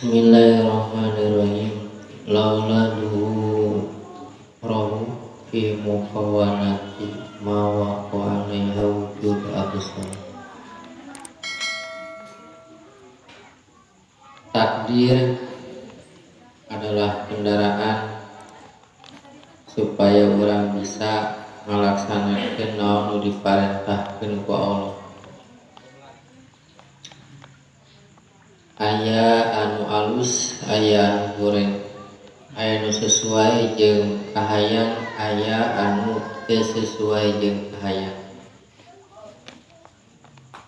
Bismillahirrahmanirrahim. Laula duhu rohu fi mukawanati ma waqa'a alaiha wujud absar. Takdir adalah kendaraan supaya orang bisa melaksanakan naon nu diparentahkeun ku Allah. Aya anu alus, aya anu goreng, aya anu sesuai jeung kahayang, aya anu teu sesuai jeung kahayang.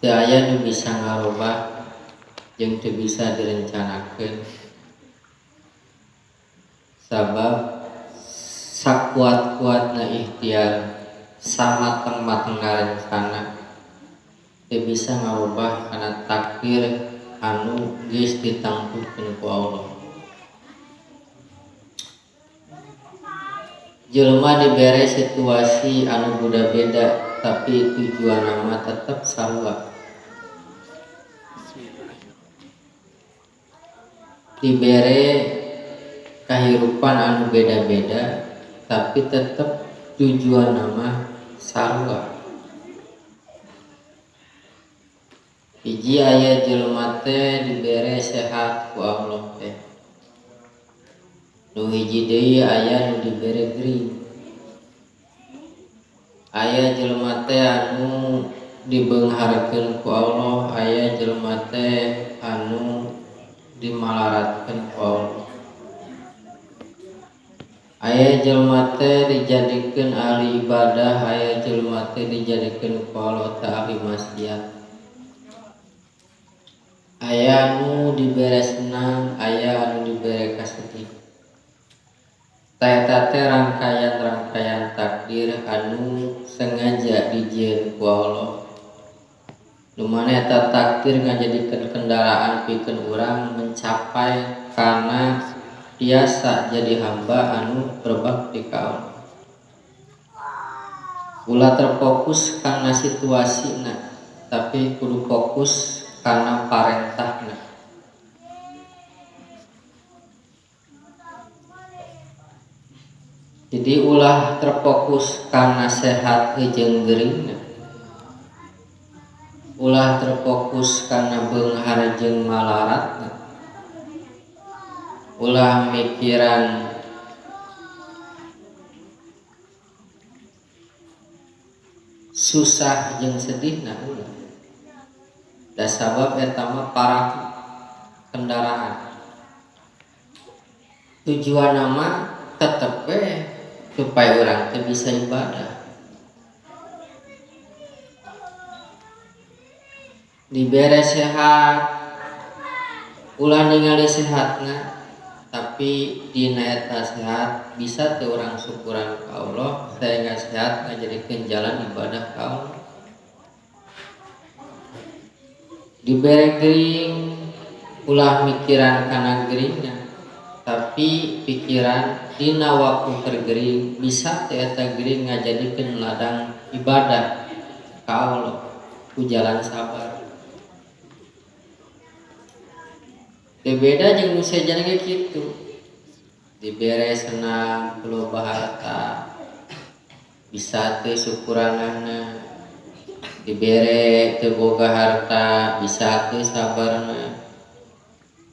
Teu aya nu bisa ngarobah jeung teu bisa direncanakeun. Sabab sakuat-kuatna ikhtiar, samateng-matengna rencana teu bisa ngarobah kana takdir anu geus ditangtukeun ku Allah. Jelema dibere situasi anu beda-beda tapi tujuan nama tetep sarua. Dibere kahirupan anu beda-beda tapi tetep tujuan nama sarua. Hiji aya jelema teh dibere sehat ku Allah teh. Nu hiji deui aya nu dibere gering. Aya jelema teh anu dibeungharkeun ku Allah, aya jelema teh anu dimalaratkeun ku Allah. Aya jelema teh dijadikeun ahli ibadah, aya jelema teh dijadikeun ku Allah teh ahli maksiat. Aya anu dibere senang, aya anu dibere kasedih. Eta teh rangkaian-rangkaian takdir anu sengaja dijieun ku Allah. Nu mana eta takdir ngajadikeun kendaraan pikeun urang mencapai kana biasa jadi hamba anu berbakti ka Allah. Ulah terfokus kana situasina, tapi kudu fokus karena parentahna. Jadi ulah terfokus karena sehat jeung geuringna. Ulah terfokus karena beunghar jeung malaratna. Ulah mikiran susah jeung sedihna ulah. Da sabab eta mah parah kendaraan. Tujuan nama tetep supaya orang teh bisa ibadah. Dibere sehat, ulah ningali sehatna, tapi dina eta sehat bisa teu urang syukuran ka Allah, sehingga sehat ngajadikeun jalan ibadah ka Allah. Dibere gering, ulah mikiran kana geringna, tapi pikiran dina waktu tergering bisa teu eta gering ngajadikeun ladang ibadah ka Allah ku jalan sabar. Teu beda jeung nu sejenna ge kitu. Dibere senang, loba harta, bisa teu syukuranana. Dibere teu boga harta, bisa teu sabarna.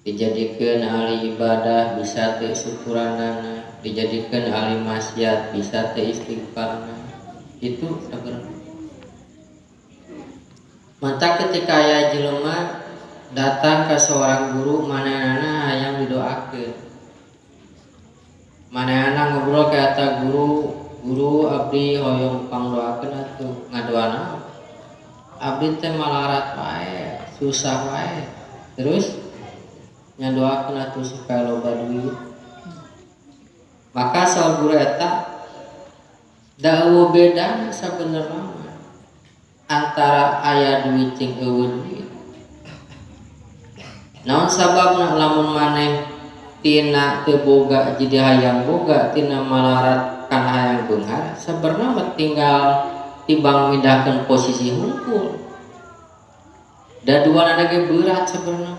Dijadikeun ahli ibadah, bisa teu syukuranana. Dijadikeun ahli maksiat, bisa teu istighfarna. Itu sabarna. Manta ketika aya jelema datang ke seorang guru, manehna hayang didoakeun. Manehna ngobrol ka eta guru, "Guru abdi hoyong pangdoakeun atuh." Ngadoana abdi teh malarat wae, susah wae. Terus nyadoakeun atuh supaya loba duit. Maka saur guru eta da eueuh bedana sabenerna antara aya duit jeung eueuh duit. Naon sababna lamun maneh tina teu boga jadi hayang boga, tina malarat kana hayang beunghar, sabarna mah tinggal tibang mindahkeun posisi hungkul. Da duana ge berat sabarna.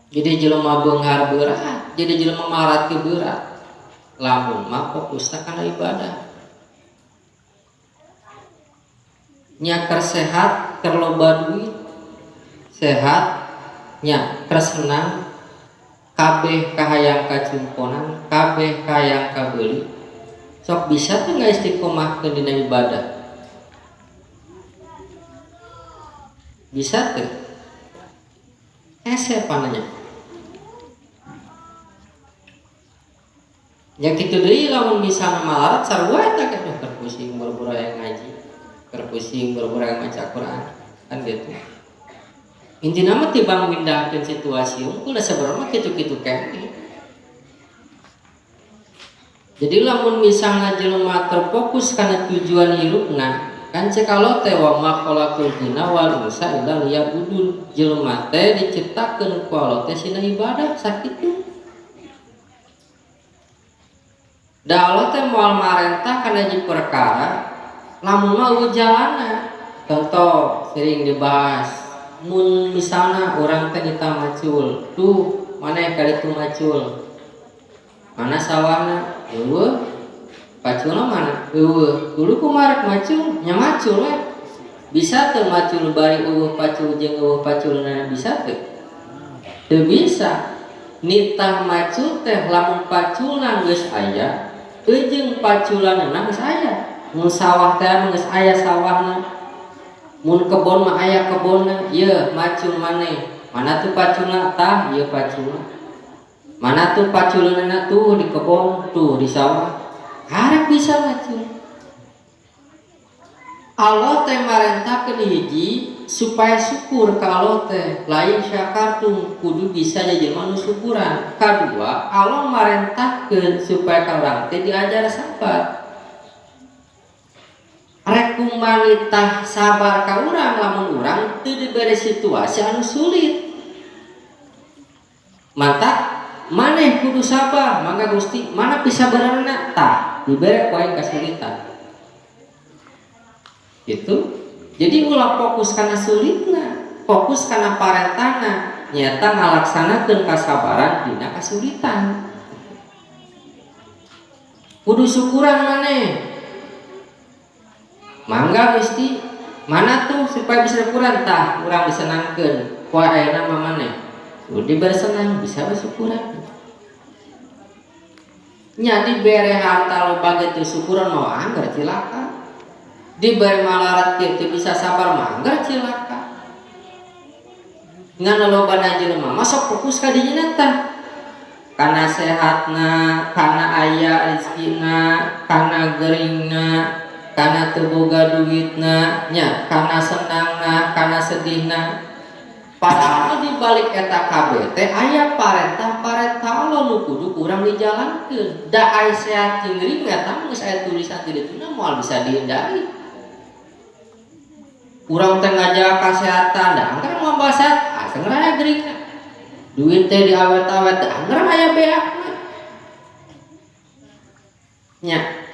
Jadi jelema beunghar berat, jadi jelema marat ke berat. Lamun mah fokusna kana ibadah. Nya keur sehat, keur loba duit, sehat, nya keur senang, kabeh kahayang kacumponan, kabeh kahayang kabeuli. Sok bisa teh ngaistiqomahkeun dina ibadah. Bisa teh. Hese pananya. Ya kitu deui lamun bisa malarat sarua eta ke keur pusing boro-boro aya ngaji, keur pusing boro-boro aya maca Quran, kan gitu. Intina mah tibang mindahkeun situasi unggul sabarang mah kitu-kitu keneh. Jadi lamun misalna jelema terfokus kana tujuan hirupna, kan cek kalau teh wa ma khalaqul jinna wal insa illa liya'budun. Jelema teh diciptakeun ku Allah teh sina ibadah sakitu. Da Allah teh moal marentah kana hiji perkara, lamun mah eueuh jalanna. Contoh sering dibahas, mun misalna urang teh nita macul, tuh maneh kali tu macul. Mana sawahna? Eueuh. Paculna mana? Eueuh. Dulu kumaha rek macul? Nya macul we. Bisa teu macul bari eueuh pacul jeung eueuh paculna bisa teu? Teu bisa. Nitah macul teh lamun paculna geus aya, jeung paculanna geus aya. Mun sawah teh geus aya sawahna. Mun kebon mah aya kebonna, ieu macul maneh. Mana tuh paculna? Tah ieu paculna. Mana tuh paculanna tuh di kebon, tuh di sawah. Harap bisa macul. Allah teh marentahkeun hiji supaya syukur ka Allah teh, lain syakartum kudu bisa jelema nu syukuran. Kadua, Allah marentahkeun supaya ka urang teh diajar sabar. Rek kumanitah sabar ka urang lamun urang teu dibere situasi anu sulit. Mantap maneh kudu sabar, mangga Gusti, mana pisabaranna tah dibere poe kasulitan. Gitu. Jadi ulah fokus kana sulitna, fokus kana parentahna, nyata ngalaksanakeun kasabaran dina kasulitan. Kudu syukuran maneh. Mangga Gusti, mana tuh supaya bisa syukuran tah urang disenangkeun, poe ayeuna mah maneh. Udah bersenang bisa bersyukuran. Nya dibere harta loba gitu syukuran mau anggar cilaka. Dibere malarat kieu bisa sabar mah anggar cilaka. Ngan loba jelema mah sok fokus ka dinya tah. Kana sehatna, kana aya rezekina, kana geuringna, kana teu boga duitna, nya kana senangna, kana sedihna. Padahal di balik eta kabeh teh aya parentah Allah nu kudu urang dijalankeun. Da aya sehat jeung geuring eta geus aya tulisan di dituna moal bisa dihindari. Urang teh ngajaga kasehatan, da anggar moal sehat, asa aya geuringna. Duit teh diawet-awet, da anggar aya beakna. Nya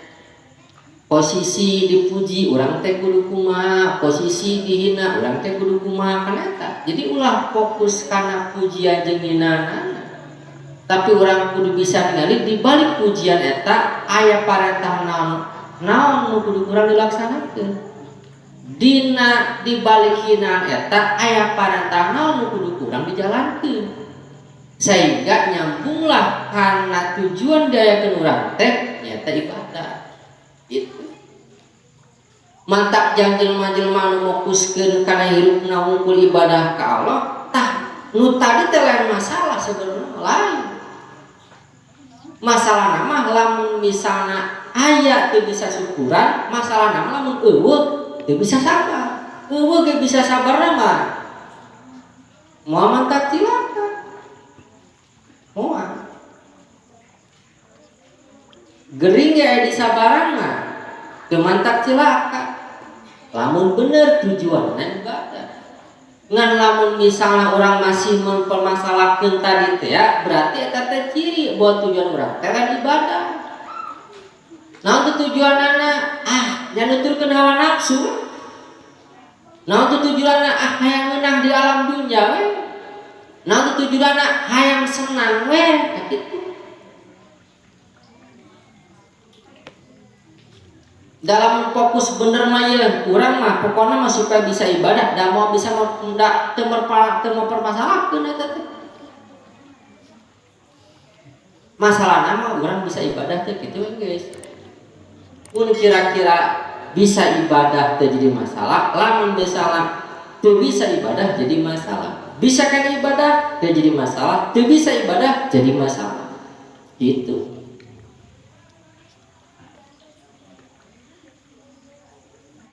posisi dipuji urang teh kudu kumaha, posisi dihina urang teh kudu kumaha kan eta. Jadi ulah fokus kana pujian jeung hinaan. Tapi urang kudu bisa ningali di balik pujian eta aya parentah naon nu kudu urang dilaksanakeun. Dina di balik hinaan eta aya parentah naon nu kudu urang dijalankeun. Sehingga nyambunglah kana tujuan dayakeun urang teh nyata ibadah. Gitu. Mantap jang jelema-jelema nu fokuskeun kana hirupna ngungkul ibadah ka Allah, tah nu tadi teh lain masalah sebenarnya lain. Masalahna mah lamun misalna aya teu bisa syukuran, masalahna mah lamun eueuh teu bisa sabar. Eueuh ge bisa sabarna mah moal mantap cilaka. Moal. Gering ge aya di sabaran mah teu mantap cilaka. Lamun bener tujuanna ibadah. Ngan lamun misalnya orang masih mempermasalahkan tadi teh ya, berarti eta teh ciri buat tujuan urang teh lain ibadah. Nah untuk tujuanana nya nuturkeun hawa nafsu. Nah untuk tujuanna hayang meunang di alam dunya we. Nah untuk tujudana hayang senang we gitu. Dalam fokus bener mah ya urang mah pokoknya mah supaya bisa ibadah dan mau bisa teu permasalahan eta teh. Masalahna mah urang bisa ibadah teh kitu guys. Mun kira-kira bisa ibadah teh jadi masalah, lamun misalnya teu bisa ibadah jadi masalah. Bisa kan ibadah teu jadi masalah, teu bisa ibadah jadi masalah. Gitu.